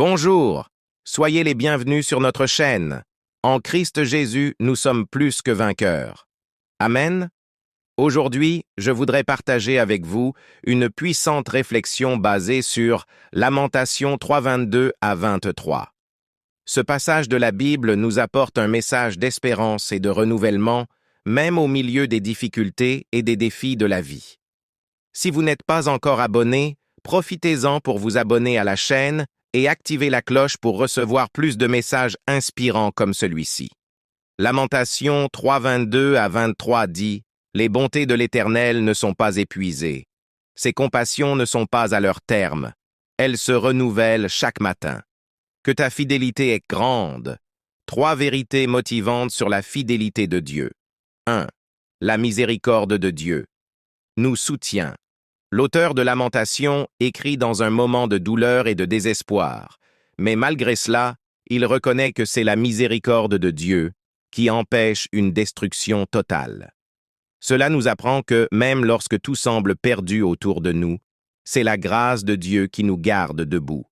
Bonjour, soyez les bienvenus sur notre chaîne. En Christ Jésus, nous sommes plus que vainqueurs. Amen. Aujourd'hui, je voudrais partager avec vous une puissante réflexion basée sur Lamentation 3:22 à 23. Ce passage de la Bible nous apporte un message d'espérance et de renouvellement, même au milieu des difficultés et des défis de la vie. Si vous n'êtes pas encore abonné, profitez-en pour vous abonner à la chaîne et activez la cloche pour recevoir plus de messages inspirants comme celui-ci. Lamentation 3:22 à 23 dit « Les bontés de l'Éternel ne sont pas épuisées. Ses compassions ne sont pas à leur terme. Elles se renouvellent chaque matin. Que ta fidélité est grande. » Trois vérités motivantes sur la fidélité de Dieu. 1. La miséricorde de Dieu nous soutient. L'auteur de Lamentation écrit dans un moment de douleur et de désespoir, mais malgré cela, il reconnaît que c'est la miséricorde de Dieu qui empêche une destruction totale. Cela nous apprend que, même lorsque tout semble perdu autour de nous, c'est la grâce de Dieu qui nous garde debout.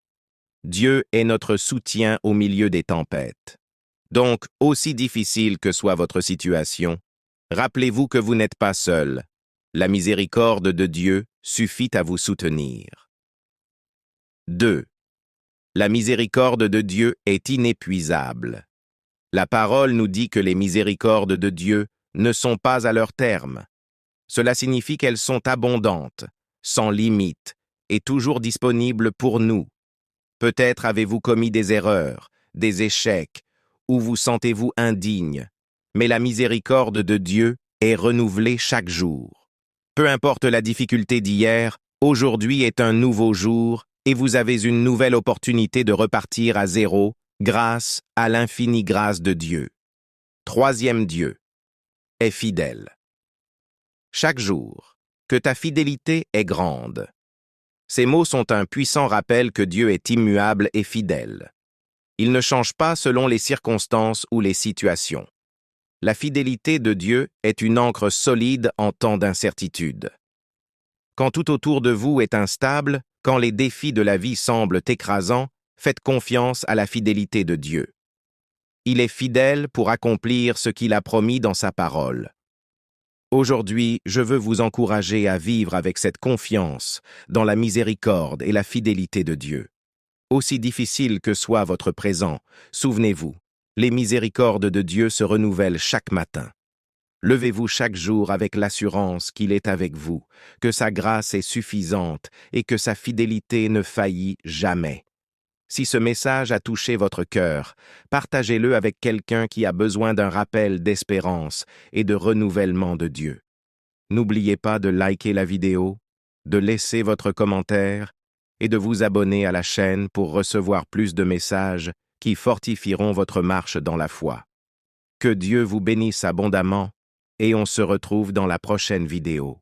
Dieu est notre soutien au milieu des tempêtes. Donc, aussi difficile que soit votre situation, rappelez-vous que vous n'êtes pas seul. La miséricorde de Dieu suffit à vous soutenir. 2. La miséricorde de Dieu est inépuisable. La parole nous dit que les miséricordes de Dieu ne sont pas à leur terme. Cela signifie qu'elles sont abondantes, sans limite, et toujours disponibles pour nous. Peut-être avez-vous commis des erreurs, des échecs, ou vous sentez-vous indigne, mais la miséricorde de Dieu est renouvelée chaque jour. Peu importe la difficulté d'hier, aujourd'hui est un nouveau jour et vous avez une nouvelle opportunité de repartir à zéro grâce à l'infinie grâce de Dieu. Troisième Dieu est fidèle. Chaque jour, que ta fidélité est grande. Ces mots sont un puissant rappel que Dieu est immuable et fidèle. Il ne change pas selon les circonstances ou les situations. La fidélité de Dieu est une ancre solide en temps d'incertitude. Quand tout autour de vous est instable, quand les défis de la vie semblent écrasants, faites confiance à la fidélité de Dieu. Il est fidèle pour accomplir ce qu'il a promis dans sa parole. Aujourd'hui, je veux vous encourager à vivre avec cette confiance dans la miséricorde et la fidélité de Dieu. Aussi difficile que soit votre présent, souvenez-vous, les miséricordes de Dieu se renouvellent chaque matin. Levez-vous chaque jour avec l'assurance qu'il est avec vous, que sa grâce est suffisante et que sa fidélité ne faillit jamais. Si ce message a touché votre cœur, partagez-le avec quelqu'un qui a besoin d'un rappel d'espérance et de renouvellement de Dieu. N'oubliez pas de liker la vidéo, de laisser votre commentaire et de vous abonner à la chaîne pour recevoir plus de messages qui fortifieront votre marche dans la foi. Que Dieu vous bénisse abondamment et on se retrouve dans la prochaine vidéo.